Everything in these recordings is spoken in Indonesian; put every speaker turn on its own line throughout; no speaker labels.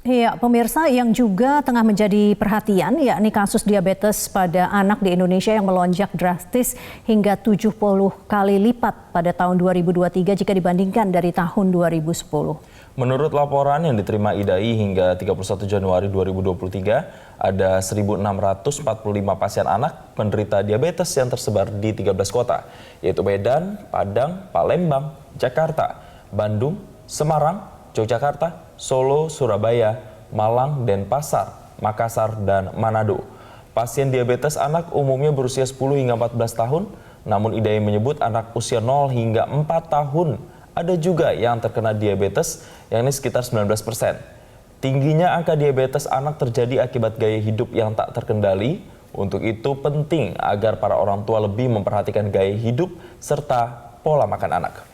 Iya, pemirsa yang juga tengah menjadi perhatian yakni kasus diabetes pada anak di Indonesia yang melonjak drastis hingga 70 kali lipat pada tahun 2023 jika dibandingkan dari tahun 2010.
Menurut laporan yang diterima IDAI hingga 31 Januari 2023, ada 1.645 pasien anak penderita diabetes yang tersebar di 13 kota, yaitu Medan, Padang, Palembang, Jakarta, Bandung, Semarang, Yogyakarta, Solo, Surabaya, Malang, Denpasar, Makassar, dan Manado. Pasien diabetes anak umumnya berusia 10 hingga 14 tahun, namun IDAI menyebut anak usia 0 hingga 4 tahun ada juga yang terkena diabetes, yakni sekitar 19%. Tingginya angka diabetes anak terjadi akibat gaya hidup yang tak terkendali. Untuk itu penting agar para orang tua lebih memperhatikan gaya hidup serta pola makan anak.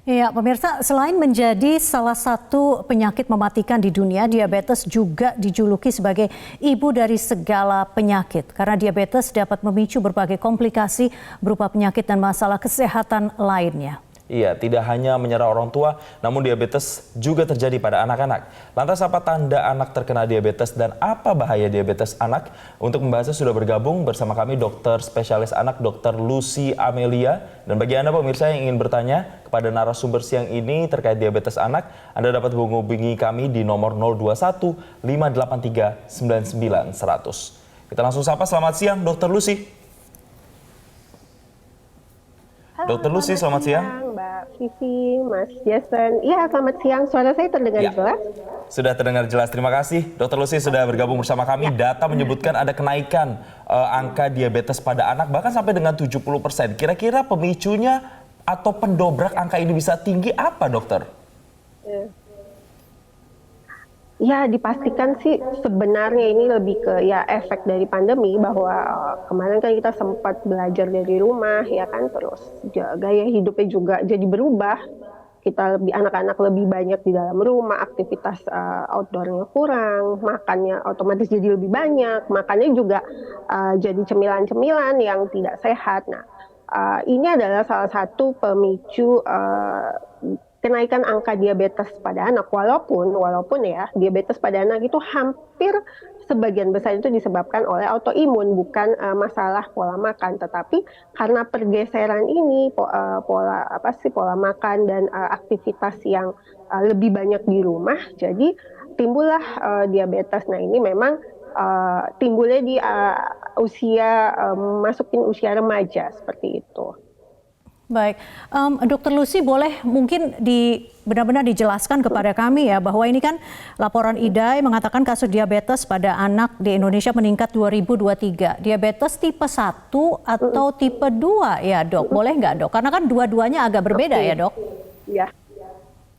Ya, pemirsa, selain menjadi salah satu penyakit mematikan di dunia, diabetes juga dijuluki sebagai ibu dari segala penyakit. Karena diabetes dapat memicu berbagai komplikasi berupa penyakit dan masalah kesehatan lainnya.
Iya, tidak hanya menyerang orang tua, namun diabetes juga terjadi pada anak-anak. Lantas apa tanda anak terkena diabetes dan apa bahaya diabetes anak? Untuk membahasnya sudah bergabung bersama kami dokter spesialis anak Dr. Lucy Amelia. Dan bagi Anda pemirsa yang ingin bertanya kepada narasumber siang ini terkait diabetes anak, Anda dapat menghubungi kami di nomor 021 583 99 100. Kita langsung sapa, selamat siang Dr. Lucy.
Halo,
Dr. Lucy, selamat siang.
Mbak Vivi, Mas Jason. Iya, selamat siang. Suara saya terdengar jelas?
Sudah terdengar jelas. Terima kasih Dr. Lucy sudah bergabung bersama kami. Data menyebutkan ada kenaikan angka diabetes pada anak bahkan sampai dengan 70%. Kira-kira pemicunya atau pendobrak angka ini bisa tinggi apa, dokter?
Ya, dipastikan sih sebenarnya ini lebih ke ya efek dari pandemi, bahwa kemarin kan kita sempat belajar dari rumah ya kan, terus gaya hidupnya juga jadi berubah. Kita anak-anak lebih banyak di dalam rumah, aktivitas outdoornya kurang, makannya otomatis jadi lebih banyak, makannya juga jadi cemilan-cemilan yang tidak sehat. Nah, ini adalah salah satu pemicu kenaikan angka diabetes pada anak, walaupun ya diabetes pada anak itu hampir sebagian besar itu disebabkan oleh autoimun, bukan masalah pola makan, tetapi karena pergeseran ini pola makan dan aktivitas yang lebih banyak di rumah, jadi timbullah diabetes. Nah, ini memang timbulnya di masukin usia remaja seperti itu.
Baik, Dr. Lucy boleh mungkin benar-benar dijelaskan kepada kami ya bahwa ini kan laporan IDAI mengatakan kasus diabetes pada anak di Indonesia meningkat 2023. Diabetes tipe 1 atau tipe 2 ya dok? Boleh nggak dok? Karena kan dua-duanya agak berbeda ya dok?
Ya.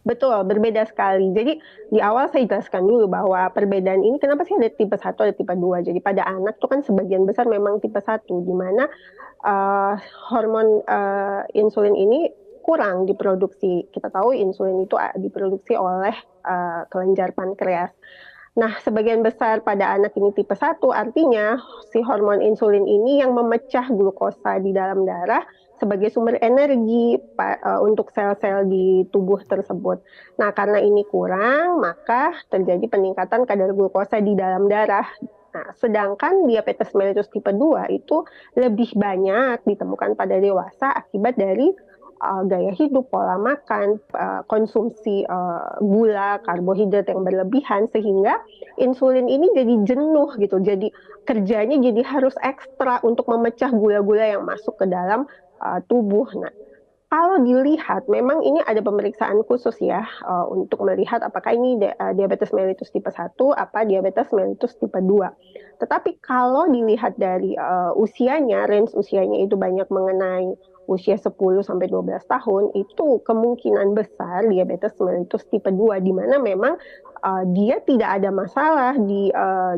Betul, berbeda sekali. Jadi di awal saya jelaskan dulu bahwa perbedaan ini kenapa sih ada tipe 1 ada tipe 2. Jadi pada anak itu kan sebagian besar memang tipe 1, di mana hormon insulin ini kurang diproduksi. Kita tahu insulin itu diproduksi oleh kelenjar pankreas. Nah, sebagian besar pada anak ini tipe 1, artinya si hormon insulin ini yang memecah glukosa di dalam darah sebagai sumber energi untuk sel-sel di tubuh tersebut. Nah, karena ini kurang, maka terjadi peningkatan kadar glukosa di dalam darah. Nah, sedangkan diabetes mellitus tipe 2 itu lebih banyak ditemukan pada dewasa akibat dari gaya hidup, pola makan, konsumsi gula, karbohidrat yang berlebihan, sehingga insulin ini jadi jenuh gitu. Jadi kerjanya jadi harus ekstra untuk memecah gula-gula yang masuk ke dalam tubuh. Nah, kalau dilihat memang ini ada pemeriksaan khusus ya untuk melihat apakah ini diabetes mellitus tipe 1 apa diabetes mellitus tipe 2. Tetapi kalau dilihat dari usianya, range usianya itu banyak mengenai usia 10 sampai 12 tahun, itu kemungkinan besar diabetes mellitus tipe 2, di mana memang dia tidak ada masalah di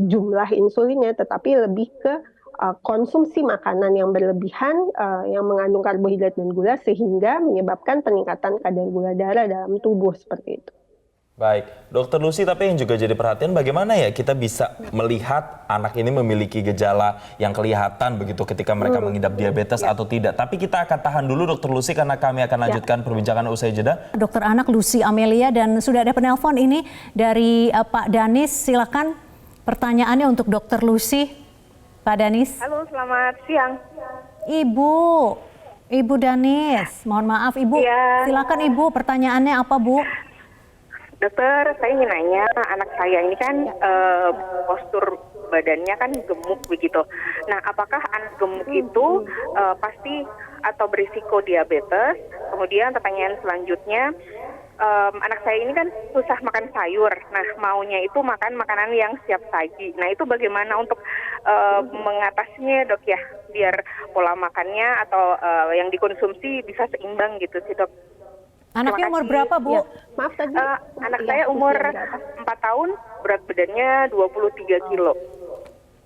jumlah insulinnya, tetapi lebih ke konsumsi makanan yang berlebihan yang mengandung karbohidrat dan gula sehingga menyebabkan peningkatan kadar gula darah dalam tubuh seperti itu.
Baik, Dokter Lucy, tapi yang juga jadi perhatian bagaimana ya kita bisa melihat anak ini memiliki gejala yang kelihatan begitu ketika mereka mengidap diabetes atau tidak. Tapi kita akan tahan dulu Dokter Lucy karena kami akan lanjutkan perbincangan usai jeda.
Dokter anak Lucy Amelia, dan sudah ada penelpon ini dari Pak Danis. Silakan pertanyaannya untuk Dokter Lucy. Pak Danis.
Halo, selamat siang.
Ibu Danis, mohon maaf Ibu.
Ya.
Silakan Ibu, pertanyaannya apa Bu?
Dokter, saya ingin nanya, anak saya ini kan postur badannya kan gemuk begitu. Nah, apakah anak gemuk itu pasti atau berisiko diabetes? Kemudian pertanyaan selanjutnya, anak saya ini kan susah makan sayur. Nah, maunya itu makan makanan yang siap saji. Nah, itu bagaimana untuk mengatasinya dok ya, biar pola makannya atau yang dikonsumsi bisa seimbang gitu sih dok.
Anaknya umur berapa Bu?
Ya, maaf tadi.
Anak saya umur 4 tahun, berat badannya 23 kilo.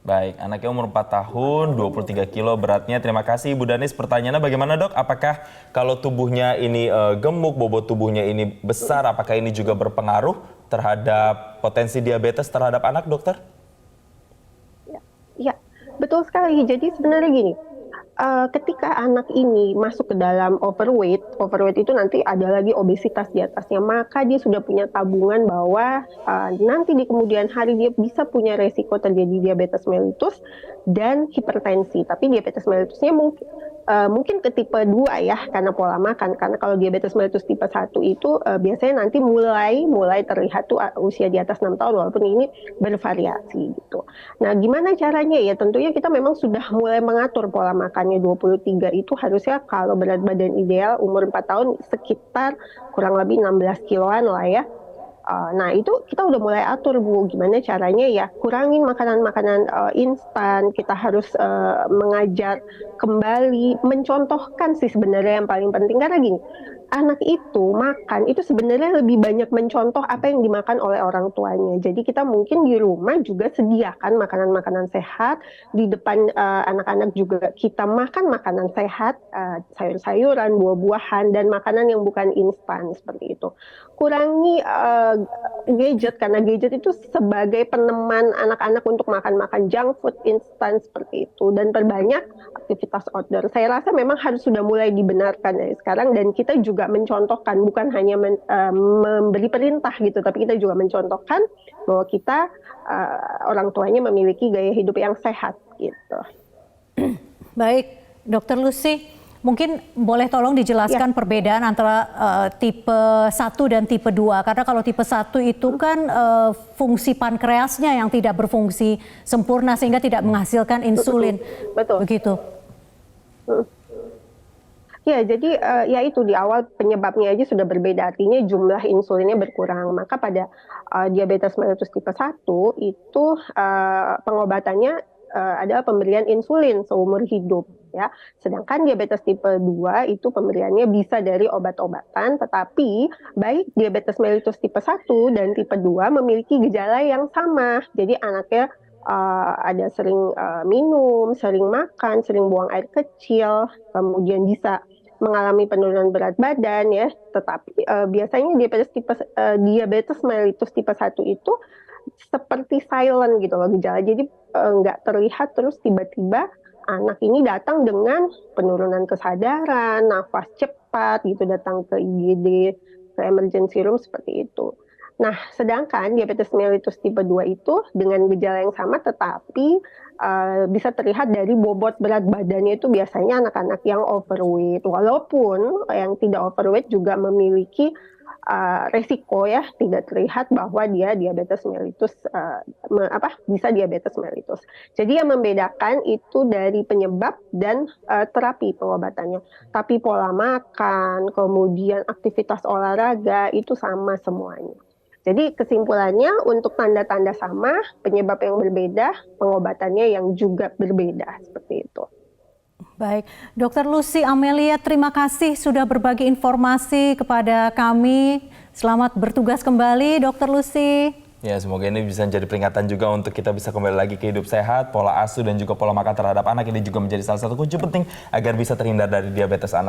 Baik, anaknya umur 4 tahun, 23 kilo beratnya. Terima kasih Ibu Danis. Pertanyaannya bagaimana dok? Apakah kalau tubuhnya ini gemuk, bobot tubuhnya ini besar, apakah ini juga berpengaruh terhadap potensi diabetes terhadap anak, dokter?
Ya, betul sekali. Jadi sebenarnya gini, ketika anak ini masuk ke dalam overweight itu nanti ada lagi obesitas di atasnya, maka dia sudah punya tabungan bahwa nanti di kemudian hari dia bisa punya resiko terjadi diabetes mellitus dan hipertensi. Tapi diabetes mellitusnya mungkin ke tipe 2 ya, karena pola makan. Karena kalau diabetes mellitus tipe 1 itu biasanya nanti mulai terlihat tuh usia di atas 6 tahun, walaupun ini bervariasi gitu. Nah, gimana caranya ya? Tentunya kita memang sudah mulai mengatur pola makannya. 23 itu harusnya kalau berat badan ideal umur 4 tahun sekitar kurang lebih 16 kiloan lah ya. Nah, itu kita udah mulai atur Bu, gimana caranya ya, kurangin makanan-makanan instan, kita harus mengajar kembali, mencontohkan sih sebenarnya yang paling penting. Karena gini, anak itu makan, itu sebenarnya lebih banyak mencontoh apa yang dimakan oleh orang tuanya. Jadi kita mungkin di rumah juga sediakan makanan-makanan sehat, di depan anak-anak juga kita makan makanan sehat, sayur-sayuran, buah-buahan, dan makanan yang bukan instan seperti itu. Kurangi gadget, karena gadget itu sebagai peneman anak-anak untuk makan-makan junk food instan seperti itu, dan perbanyak aktivitas outdoor. Saya rasa memang harus sudah mulai dibenarkan dari sekarang, dan kita juga mencontohkan, bukan hanya memberi perintah gitu, tapi kita juga mencontohkan bahwa kita orang tuanya memiliki gaya hidup yang sehat gitu.
Baik, Dokter Lucy, mungkin boleh tolong dijelaskan perbedaan antara tipe 1 dan tipe 2. Karena kalau tipe 1 itu kan fungsi pankreasnya yang tidak berfungsi sempurna sehingga tidak menghasilkan insulin.
Betul.
Begitu.
Ya, jadi ya itu di awal penyebabnya aja sudah berbeda, artinya jumlah insulinnya berkurang. Maka pada diabetes mellitus tipe 1 itu pengobatannya adalah pemberian insulin seumur hidup ya. Sedangkan diabetes tipe 2 itu pemberiannya bisa dari obat-obatan, tetapi baik diabetes mellitus tipe 1 dan tipe 2 memiliki gejala yang sama. Jadi anaknya ada sering minum, sering makan, sering buang air kecil, kemudian bisa mengalami penurunan berat badan ya. Tetapi biasanya diabetes mellitus tipe 1 itu seperti silent gitu loh gejala. Jadi nggak terlihat, terus tiba-tiba anak ini datang dengan penurunan kesadaran, nafas cepat gitu, datang ke IGD, ke emergency room seperti itu. Nah, sedangkan diabetes mellitus tipe 2 itu dengan gejala yang sama, tetapi bisa terlihat dari bobot berat badannya itu biasanya anak-anak yang overweight. Walaupun yang tidak overweight juga memiliki resiko ya, tidak terlihat bahwa dia diabetes mellitus, bisa diabetes mellitus. Jadi yang membedakan itu dari penyebab dan terapi pengobatannya. Tapi pola makan, kemudian aktivitas olahraga itu sama semuanya. Jadi kesimpulannya untuk tanda-tanda sama, penyebab yang berbeda, pengobatannya yang juga berbeda, seperti itu.
Baik, Dokter Lucy Amelia, terima kasih sudah berbagi informasi kepada kami. Selamat bertugas kembali, Dokter Lucy.
Ya, semoga ini bisa jadi peringatan juga untuk kita bisa kembali lagi ke hidup sehat, pola asuh dan juga pola makan terhadap anak ini juga menjadi salah satu kunci penting agar bisa terhindar dari diabetes anak.